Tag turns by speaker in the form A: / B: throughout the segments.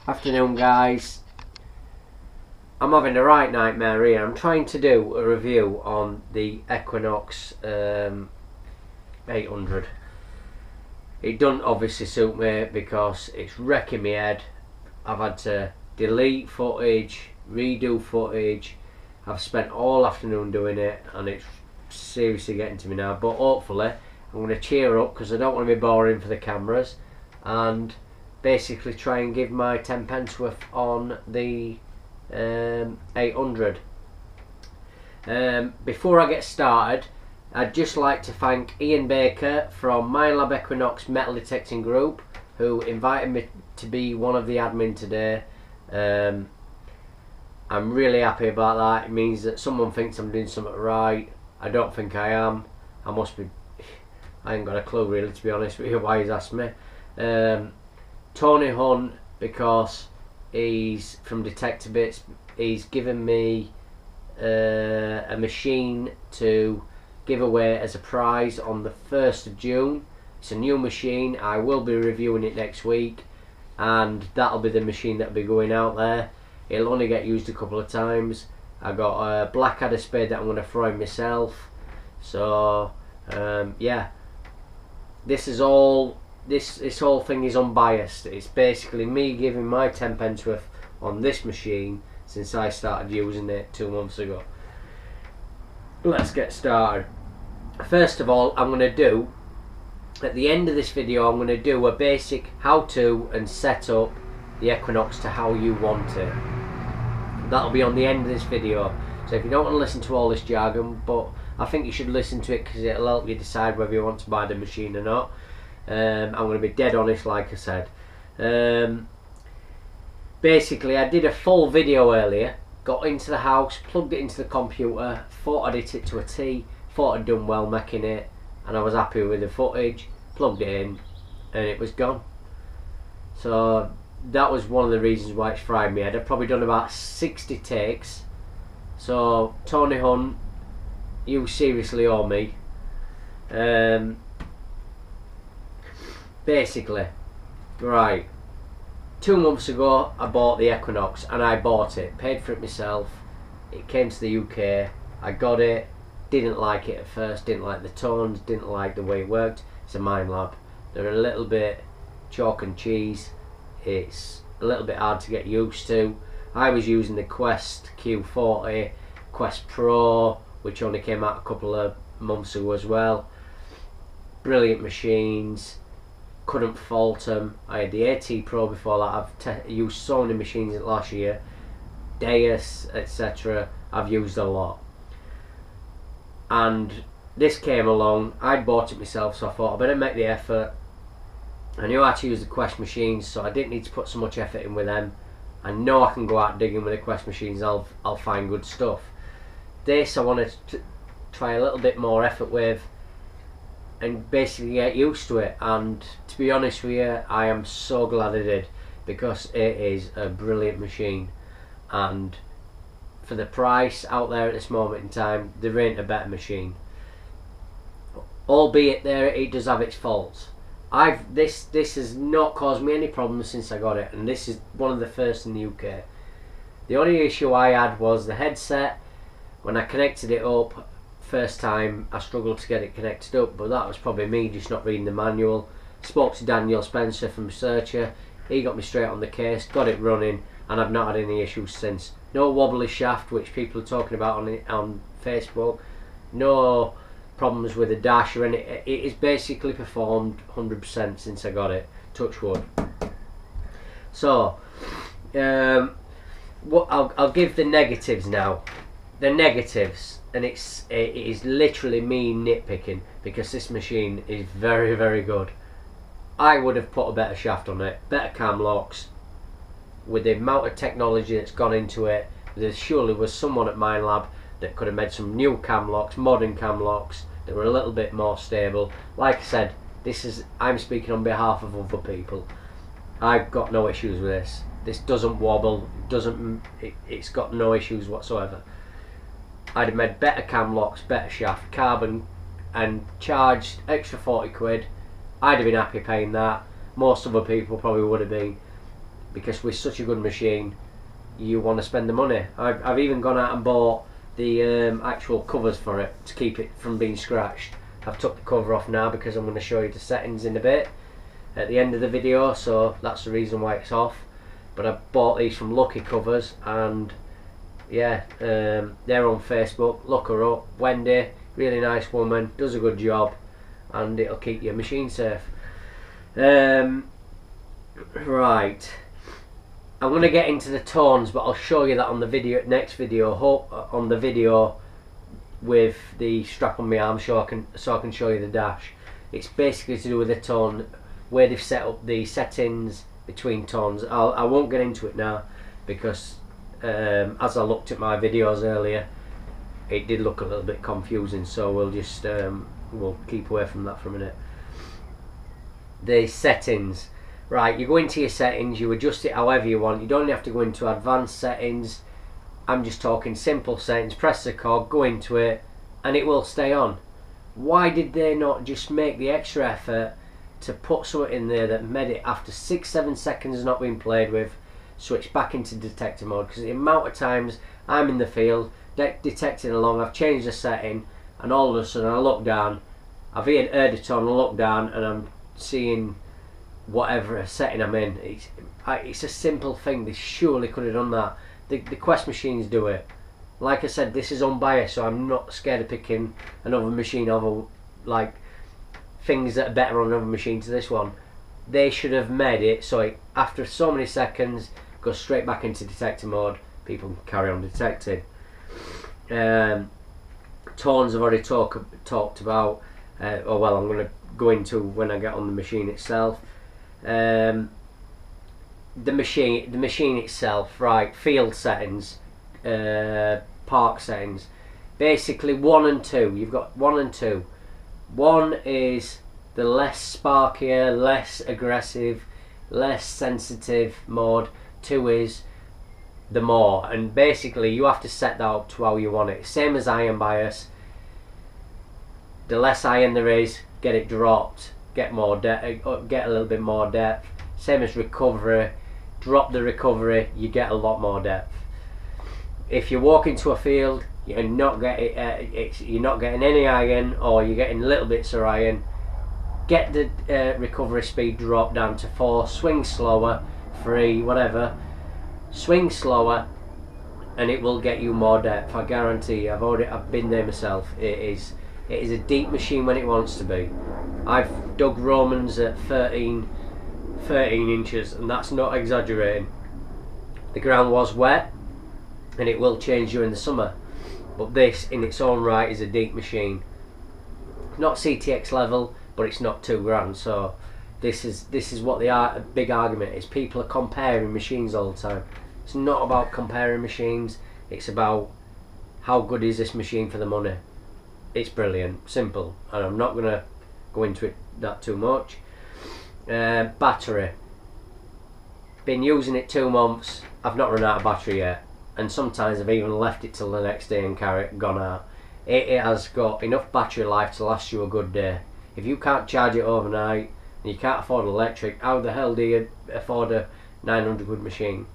A: Afternoon, guys. I'm having a right nightmare here. I'm trying to do a review on the Equinox 800. It doesn't obviously suit me because it's wrecking my head. I've had to delete footage, redo footage. I've spent all afternoon doing it and it's seriously getting to me now. But hopefully I'm going to cheer up because I don't want to be boring for the cameras and basically try and give my 10 pence worth on the 800. Before I get started, I'd just like to thank Ian Baker from Minelab Equinox metal detecting group who invited me to be one of the admin today. I'm really happy about that. It means that someone thinks I'm doing something right. I don't think I am. I must be. I ain't got a clue really, to be honest with you, why he's asked me. Tony Hunt, because he's from Detector Bits, he's given me a machine to give away as a prize on the 1st of June. It's a new machine. I will be reviewing it next week and that'll be the machine that'll be going out there. It'll only get used a couple of times. I got a Blackadder spade that I'm going to throw in myself. So yeah, this whole thing is unbiased. It's basically me giving my 10 pence worth on this machine since I started using it 2 months ago. Let's get started. First of all, I'm going to do, at the end of this video, I'm going to do a basic how to and set up the Equinox to how you want it. That'll be on the end of this video. So if you don't want to listen to all this jargon, but I think you should listen to it because it'll help you decide whether you want to buy the machine or not. I'm going to be dead honest, like I said. Basically, I did a full video earlier, got into the house, plugged it into the computer, thought I'd hit it to a T, thought I'd done well making it, and I was happy with the footage, plugged it in, and it was gone. So that was one of the reasons why it's fried me head. I've probably done about 60 takes. So Tony Hunt, you seriously owe me. Basically, right, 2 months ago I bought the Equinox and I bought it, paid for it myself. It came to the UK, I got it, didn't like it at first, didn't like the tones, didn't like the way it worked. It's a Minelab. They're a little bit chalk and cheese. It's a little bit hard to get used to. I was using the Quest Q40, Quest Pro, which only came out a couple of months ago as well. Brilliant machines. Couldn't fault them. I had the AT Pro before that. I've used so many machines last year, Deus, etc. I've used a lot, and this came along. I'd bought it myself, so I thought I better make the effort. I knew how to use the Quest machines, so I didn't need to put so much effort in with them. I know I can go out digging with the Quest machines. I'll find good stuff. This I wanted to try a little bit more effort with and basically get used to it, and to be honest with you, I am so glad I did, because it is a brilliant machine, and for the price out there at this moment in time, there ain't a better machine. Albeit it does have its faults. This has not caused me any problems since I got it, and this is one of the first in the UK. The only issue I had was the headset. When I connected it up first time, I struggled to get it connected up, but that was probably me just not reading the manual. Spoke to Daniel Spencer from Researcher, he got me straight on the case, got it running, and I've not had any issues since. No wobbly shaft, which people are talking about on Facebook. No problems with the dash or anything. It is basically performed 100% since I got it. Touch wood. So I'll give the negatives now. The negatives, and it is literally me nitpicking, because this machine is very, very good. I would have put a better shaft on it, better cam locks. With the amount of technology that's gone into it, there surely was someone at Minelab that could have made some new cam locks, modern cam locks that were a little bit more stable. Like I said, I'm speaking on behalf of other people. I've got no issues with this. This doesn't wobble, it's got no issues whatsoever. I'd have made better cam locks, better shaft, carbon, and charged extra 40 quid. I'd have been happy paying that. Most other people probably would have been. because with such a good machine you want to spend the money. I've even gone out and bought the actual covers for it to keep it from being scratched. I've took the cover off now because I'm going to show you the settings in a bit at the end of the video, so that's the reason why it's off. But I bought these from Lucky Covers, and yeah, they're on Facebook. Look her up, Wendy, really nice woman, does a good job, and it'll keep your machine safe. Right, I'm going to get into the tones, but I'll show you that on the video, next video, on the video with the strap on my arm, so I can show you the dash. It's basically to do with the tone, where they've set up the settings between tones. I won't get into it now because as I looked at my videos earlier, it did look a little bit confusing, so we'll just we'll keep away from that for a minute. The settings, right, you go into your settings, you adjust it however you want. You don't have to go into advanced settings. I'm just talking simple settings. Press the cog, go into it, and it will stay on. Why did they not just make the extra effort to put something in there that made it, after 6-7 seconds not being played with, switch back into detector mode? Because the amount of times I'm in the field detecting along, I've changed the setting, and all of a sudden I look down, I've heard a tone, I look down and I'm seeing whatever setting I'm in. It's a simple thing. They surely could have done that. The Quest machines do it. Like I said, this is unbiased, so I'm not scared of picking another machine over, like, things that are better on another machine to this one. They should have made it so it, after so many seconds, goes straight back into detector mode. People can carry on detecting. Tones I've already talked about. Oh well, I'm going to go into when I get on the machine itself. The machine itself, right? Field settings, park settings. Basically 1 and 2. You've got 1 and 2. 1 is the less sparkier, less aggressive, less sensitive mode. 2 is the more, and basically you have to set that up to how you want it. Same as iron bias. The less iron there is, get it dropped, get more depth, get a little bit more depth. Same as recovery. Drop the recovery, you get a lot more depth. If you walk into a field, you're not getting any iron, or you're getting little bits of iron, get the recovery speed drop down to 4. Swing slower, 3, whatever. Swing slower, and it will get you more depth. I guarantee you. I've been there myself. It is a deep machine when it wants to be. I've dug Romans at 13 inches, and that's not exaggerating. The ground was wet, and it will change during the summer, but this in its own right is a deep machine. Not CTX level, but it's not £2 grand. So this is what the big argument is. People are comparing machines all the time. It's not about comparing machines, it's about how good is this machine for the money. It's brilliant, simple, and I'm not going to go into it that too much. Battery. Been using it 2 months, I've not run out of battery yet, and sometimes I've even left it till the next day and gone out. It has got enough battery life to last you a good day. If you can't charge it overnight and you can't afford electric, how the hell do you afford a 900 quid machine?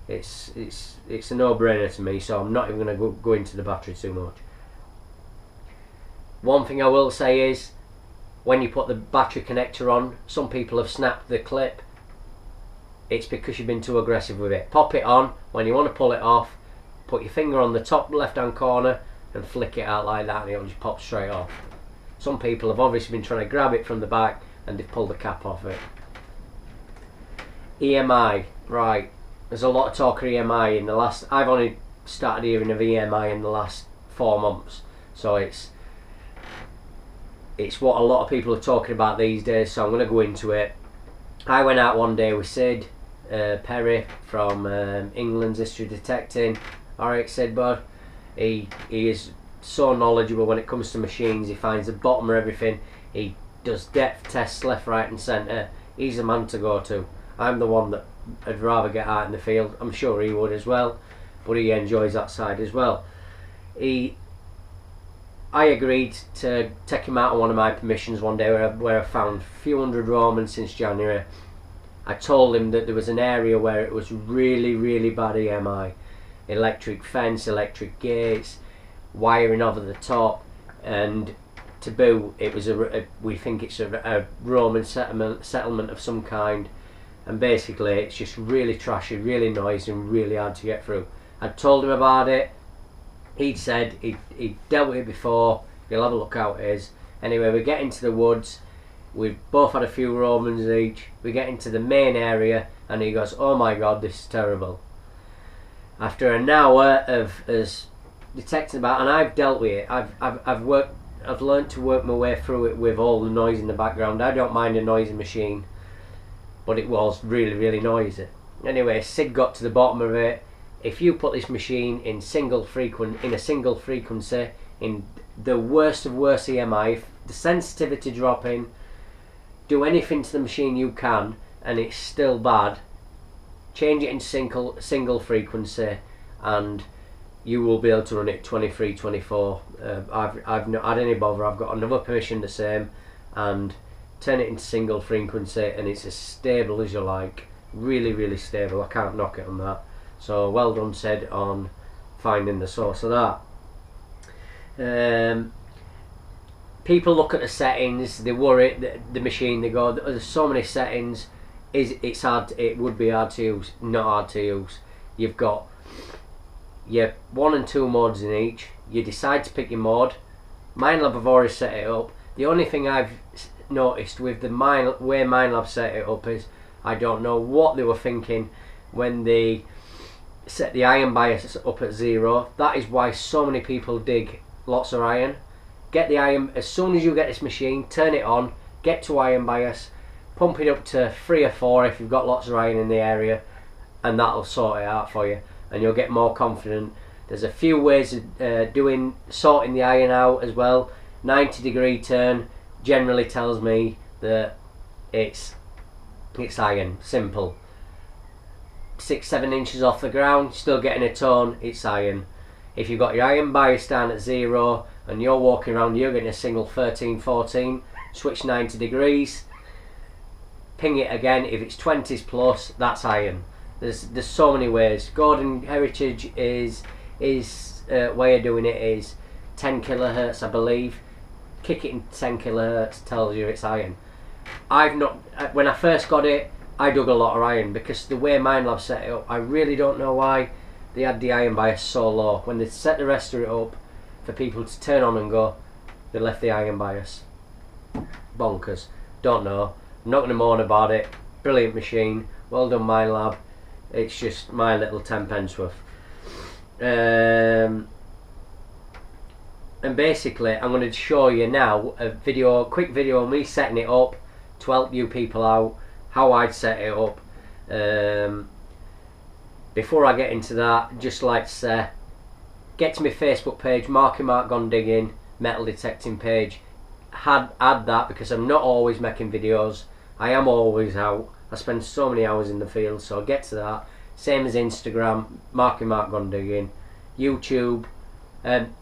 A: It's a no-brainer to me, so I'm not even going to go into the battery too much. One thing I will say is, when you put the battery connector on, some people have snapped the clip. It's because you've been too aggressive with it. Pop it on, when you want to pull it off, put your finger on the top left hand corner and flick it out like that, and it'll just pop straight off. Some people have obviously been trying to grab it from the back and they've pulled the cap off it. EMI, right, there's a lot of talk of EMI in the last, I've only started hearing of EMI in the last 4 months, so it's what a lot of people are talking about these days, so I'm going to go into it. I went out one day with Sid Perry from England's History Detecting. Alright, Sid bud, he is so knowledgeable when it comes to machines. He finds the bottom of everything. He does depth tests left, right and centre. He's the man to go to. I'm the one that I'd rather get out in the field. I'm sure he would as well, but he enjoys that side as well. I agreed to take him out on one of my permissions one day where I found a few hundred Romans since January, I told him that there was an area where it was really bad EMI, electric fence, electric gates, wiring over the top, and to boot it was we think it's a Roman settlement of some kind, and basically it's just really trashy, really noisy, and really hard to get through. I told him about it. He'd said he'd dealt with it before. He'll have a look how it is. Anyway, we get into the woods. We've both had a few Romans each. We get into the main area and he goes, "Oh my god, this is terrible." After an hour of us detecting about, and I've dealt with it, I've learned to work my way through it with all the noise in the background. I don't mind a noisy machine, but it was really noisy. Anyway, Sid got to the bottom of it. If you put this machine in a single frequency, in the worst of worst EMI, if the sensitivity dropping, do anything to the machine you can, and it's still bad, change it in single frequency, and you will be able to run it 23, 24. I've not had any bother. I've got another permission the same, and turn it into single frequency, and it's as stable as you like. Really stable. I can't knock it on that. So well done, Sid, on finding the source of that. People look at the settings, they worry the machine, they go, there's so many settings, it's hard, it would be hard to use. Not hard to use. You've got your 1 and 2 modes in each. You decide to pick your mode. Minelab have already set it up. The only thing I've noticed with the way Minelab set it up is, I don't know what they were thinking when they set the iron bias up at 0. That is why so many people dig lots of iron. Get the iron, as soon as you get this machine, turn it on, get to iron bias, pump it up to 3 or 4 if you've got lots of iron in the area, and that'll sort it out for you, and you'll get more confident. There's a few ways of sorting the iron out as well. 90-degree turn generally tells me that it's iron, simple. 6-7 inches off the ground, still getting a tone, it's iron. If you've got your iron bias down at 0 and you're walking around, you're getting a single 13-14, switch 90 degrees, ping it again. If it's 20s plus, that's iron. There's so many ways. Gordon Heritage is way of doing it is 10 kilohertz, I believe. Kick it in 10 kilohertz tells you it's iron. When I first got it, I dug a lot of iron, because the way Minelab set it up, I really don't know why they had the iron bias so low. When they set the rest of it up for people to turn on and go, they left the iron bias. Bonkers. Don't know. I'm not going to moan about it. Brilliant machine. Well done, Minelab. It's just my little 10 pence worth. And basically, I'm going to show you now a quick video of me setting it up to help you people out, how I'd set it up. Before I get into that, just like to say, get to my Facebook page, Marky Mark Gone Digging, metal detecting page. Add that, because I'm not always making videos. I am always out. I spend so many hours in the field, so get to that. Same as Instagram, Marky Mark Gone Digging. YouTube,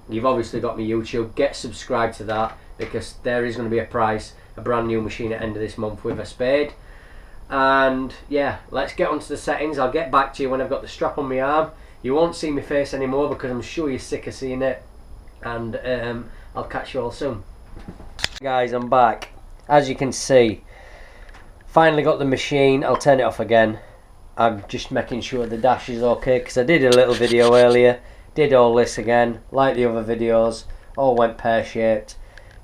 A: you've obviously got my YouTube. Get subscribed to that, because there is going to be a brand new machine at the end of this month with a spade. And yeah, let's get onto the settings. I'll get back to you when I've got the strap on my arm. You won't see my face anymore, because I'm sure you're sick of seeing it. And I'll catch you all soon. Guys, I'm back. As you can see, finally got the machine. I'll turn it off again. I'm just making sure the dash is okay, because I did a little video earlier, did all this again like the other videos, all went pear-shaped.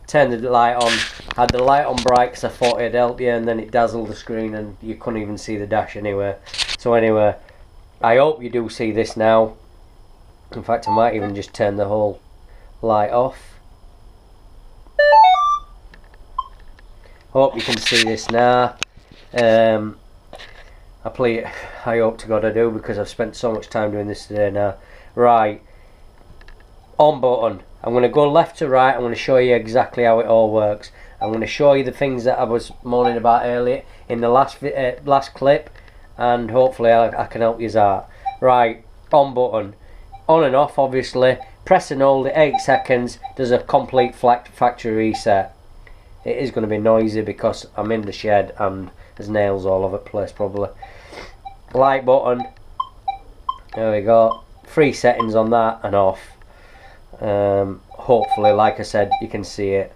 A: Turned the light on, had the light on bright because I thought it'd help you, and then it dazzled the screen and you couldn't even see the dash anyway. So anyway, I hope you do see this now. In fact, I might even just turn the whole light off. Hope you can see this now. I hope to God I do, because I've spent so much time doing this today now. Right, on button. I'm going to go left to right. I'm going to show you exactly how it all works. I'm going to show you the things that I was moaning about earlier in the last clip, and hopefully I can help you out. Right, on button. On and off, obviously. Press and hold it 8 seconds. Does a complete factory reset. it is going to be noisy because I'm in the shed and there's nails all over the place probably. Light button, there we go, 3 settings on that and off. Hopefully, like I said, you can see it.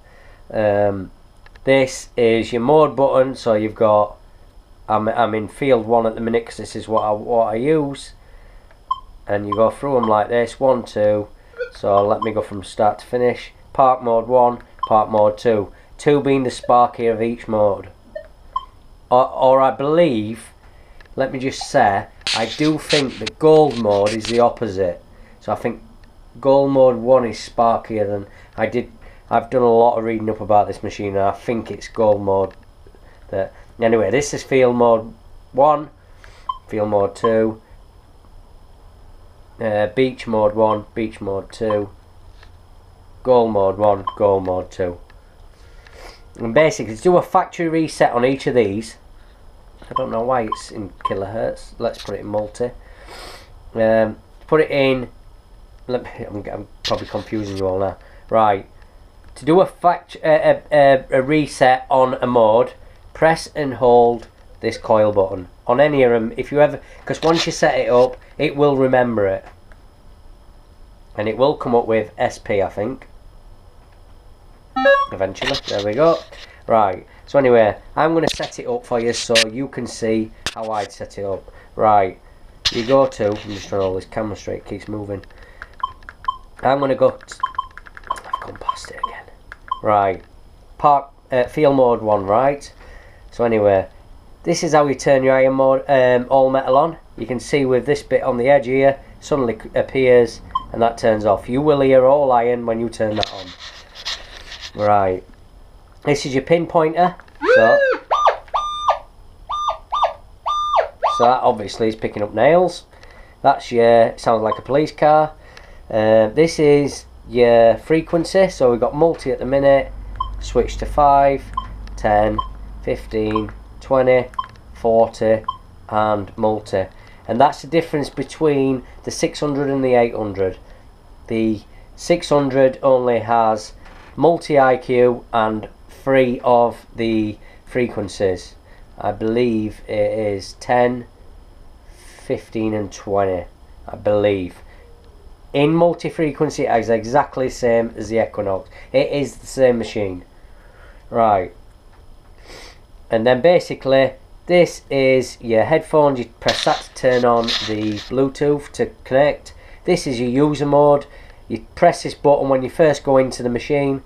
A: This is your mode button, so you've got, I'm in field 1 at the minute because this is what I use, and you go through them like this, 1, 2, so let me go from start to finish. Park mode 1, park mode 2, 2 being the sparky of each mode, or I believe, let me just say, I do think that gold mode is the opposite. So I think gold mode 1 is sparkier than I've done a lot of reading up about this machine, and I think it's gold mode. Anyway, this is field mode 1, field mode 2, beach mode 1, beach mode 2, gold mode 1, gold mode 2. And basically, to do a factory reset on each of these, I don't know why it's in kilohertz. Let's put it in multi. Put it in. I'm probably confusing you all now. Right. To do a reset on a mode, press and hold this coil button on any of them. If you ever, because once you set it up, it will remember it, and it will come up with SP, I think. Eventually, there we go. Right. So anyway, I'm going to set it up for you so you can see how I'd set it up. Right, you go to, I'm just trying to hold this camera straight, it keeps moving. I'm going to go, I've gone past it again. Right, park, field mode 1, right. So anyway, this is how you turn your iron mode, all metal on. You can see with this bit on the edge here, suddenly appears and that turns off. You will hear all iron when you turn that on. Right. This is your pin pointer, so that obviously is picking up nails. That's your, sounds like a police car. This is your frequency, so we've got multi at the minute, switch to 5, 10, 15, 20, 40 and multi. And that's the difference between the 600 and the 800. The 600 only has multi IQ and 3 of the frequencies. I believe it is 10, 15 and 20, I believe. In multi-frequency it is exactly the same as the Equinox. It is the same machine. Right. And then basically this is your headphones. You press that to turn on the Bluetooth to connect. This is your user mode. You press this button when you first go into the machine,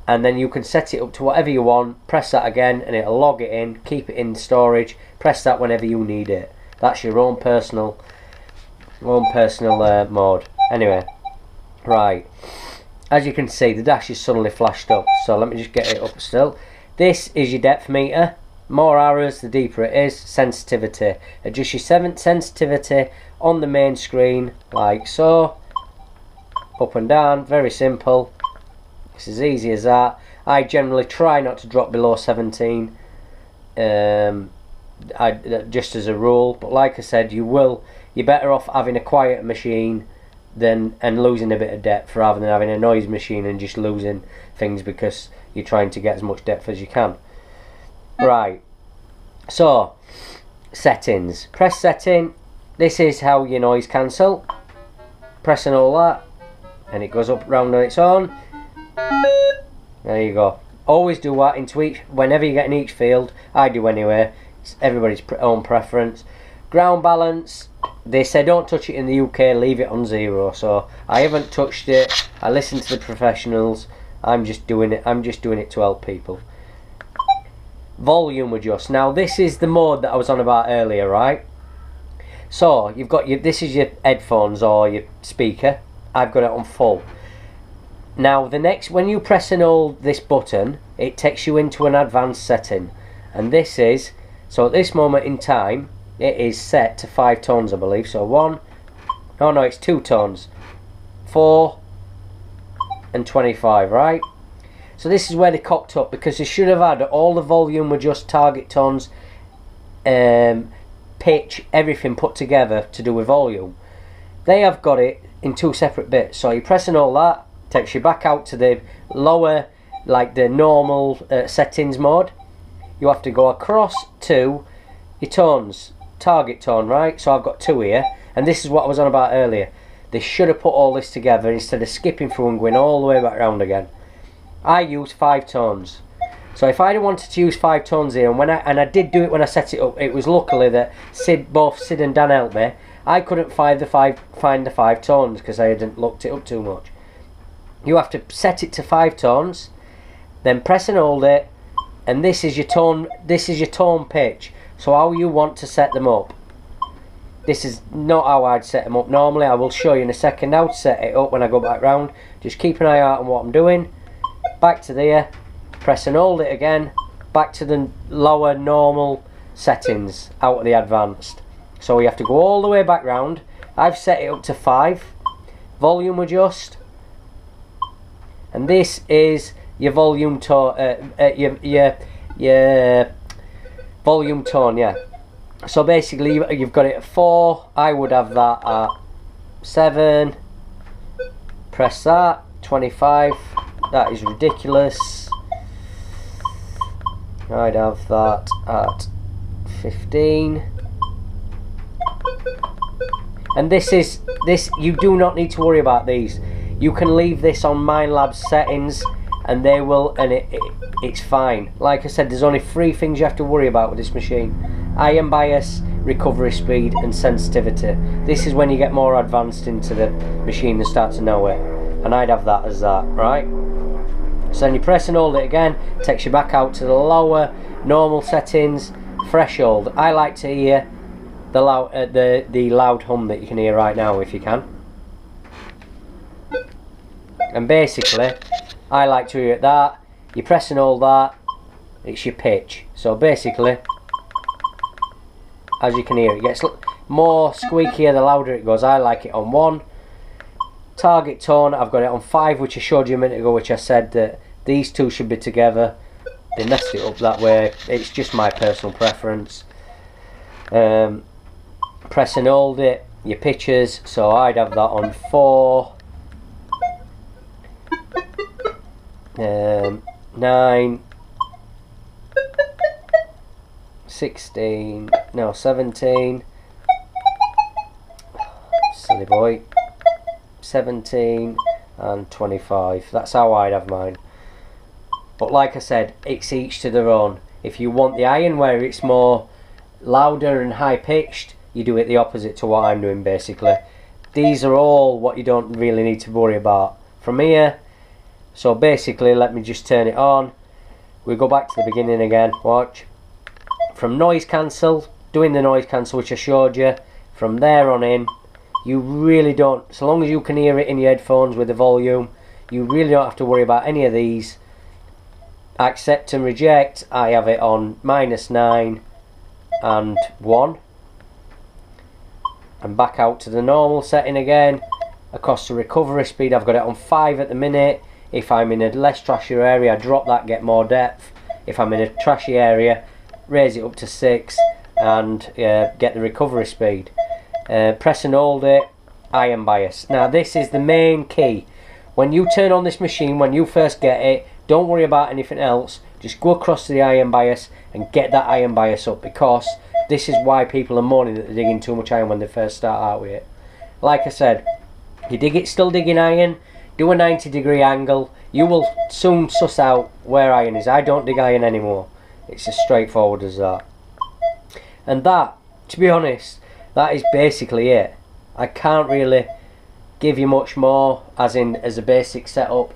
A: and then you can set it up to whatever you want. Press that again and it'll log it in, keep it in storage. Press that whenever you need it. That's your own personal mode. Anyway, right, as you can see the dash is suddenly flashed up, so let me just get it up still. This is your depth meter. More arrows the deeper it is. Sensitivity, adjust your sensitivity on the main screen like so, up and down, very simple. It's as easy as that. I generally try not to drop below 17, just as a rule, but like I said, you're better off having a quiet machine and losing a bit of depth rather than having a noise machine and just losing things because you're trying to get as much depth as you can. Right, so settings, press setting. This is how you noise cancel. Pressing all that and it goes up round on its own. There you go. Always do that into each, whenever you get in each field. I do anyway. It's everybody's own preference. Ground balance, they say don't touch it in the UK, leave it on 0. So I haven't touched it. I listen to the professionals. I'm just doing it to help people. Volume adjust. Now this is the mode that I was on about earlier, right? So you've got this is your headphones or your speaker. I've got it on full. Now when you press and hold this button, it takes you into an advanced setting, and this is, so at this moment in time it is set to 5 tones I believe. So it's 2 tones, 4 and 25, right? So this is where they cocked up, because they should have had all the volume adjust, target tones, pitch, everything put together to do with volume. They have got it in 2 separate bits. So you press and all that, takes you back out to the lower like the normal settings mode, you have to go across to your tones, target tone, right? So I've got 2 here, and this is what I was on about earlier. They should have put all this together instead of skipping through and going all the way back around again. I use 5 tones. So if I wanted to use 5 tones here, and I did do it when I set it up, it was luckily that both Sid and Dan helped me. I couldn't find the 5 tones because I hadn't looked it up too much. You have to set it to 5 tones, then press and hold it, and this is your tone. This is your tone pitch. So how you want to set them up. This is not how I'd set them up normally. I will show you in a second how to set it up when I go back round. Just keep an eye out on what I'm doing. Back to there, press and hold it again, back to the lower normal settings out of the advanced. So we have to go all the way back round. I've set it up to 5. Volume adjust, and this is your volume tone. Your volume tone, yeah. So basically, you've got it at 4. I would have that at 7. Press that. 25. That is ridiculous. I'd have that at 15. And this, you do not need to worry about these. You can leave this on Minelab settings and they will, and it's fine. Like I said, there's only 3 things you have to worry about with this machine: iron bias, recovery speed, and sensitivity. This is when you get more advanced into the machine and start to know it. And I'd have that as that, right? So then you press and hold it again, takes you back out to the lower normal settings, threshold. I like to hear the loud hum that you can hear right now if you can. And basically, I like to hear that. You press and hold that, it's your pitch. So basically, as you can hear, it gets more squeakier the louder it goes. I like it on 1. Target tone, I've got it on 5, which I showed you a minute ago, which I said that these 2 should be together. They messed it up that way. It's just my personal preference. Press and hold it, your pitches, so I'd have that on 4. 9, 16, no, 17, silly boy, 17 and 25. That's how I'd have mine. But like I said, it's each to their own. If you want the iron where it's more louder and high pitched, you do it the opposite to what I'm doing basically. These are all what you don't really need to worry about from here. So basically, let me just turn it on. We go back to the beginning again, watch. From noise cancel, doing the noise cancel which I showed you, from there on in, you really don't, so long as you can hear it in your headphones with the volume, you really don't have to worry about any of these. Accept and reject, I have it on -9 and 1. And back out to the normal setting again. Across to recovery speed, I've got it on 5 at the minute. If I'm in a less trashy area, I drop that, get more depth. If I'm in a trashy area, raise it up to 6 and get the recovery speed. Press and hold it, iron bias. Now this is the main key. When you turn on this machine, when you first get it, don't worry about anything else. Just go across to the iron bias and get that iron bias up, because this is why people are moaning that they're digging too much iron when they first start out with it. Like I said, you dig it still digging iron, do a 90-degree angle, you will soon suss out where iron is. I don't dig iron anymore. It's as straightforward as that. And that, to be honest, that is basically it. I can't really give you much more as a basic setup.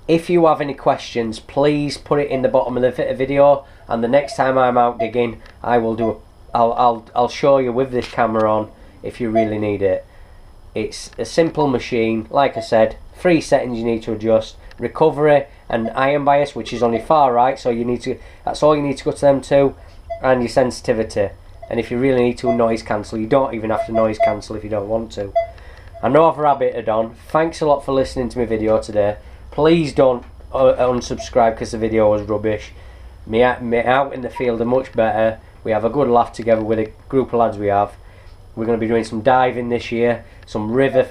A: If you have any questions, please put it in the bottom of the video, and the next time I'm out digging, I will do I'll show you with this camera on if you really need it. It's a simple machine. Like I said, 3 settings you need to adjust: recovery and iron bias, which is only far right, so that's all you need to go to them to, and your sensitivity. And if you really need to noise cancel, you don't even have to noise cancel if you don't want to. I know I've rabbited on. Thanks a lot for listening to my video today. Please don't unsubscribe because the video was rubbish. Me out in the field are much better. We have a good laugh together with a group of lads we have. We're going to be doing some diving this year, some river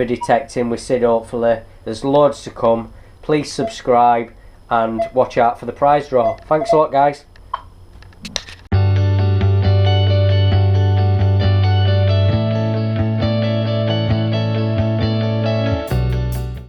A: detecting with Sid hopefully, There's loads to come. Please subscribe and watch out for the prize draw. Thanks a lot, guys.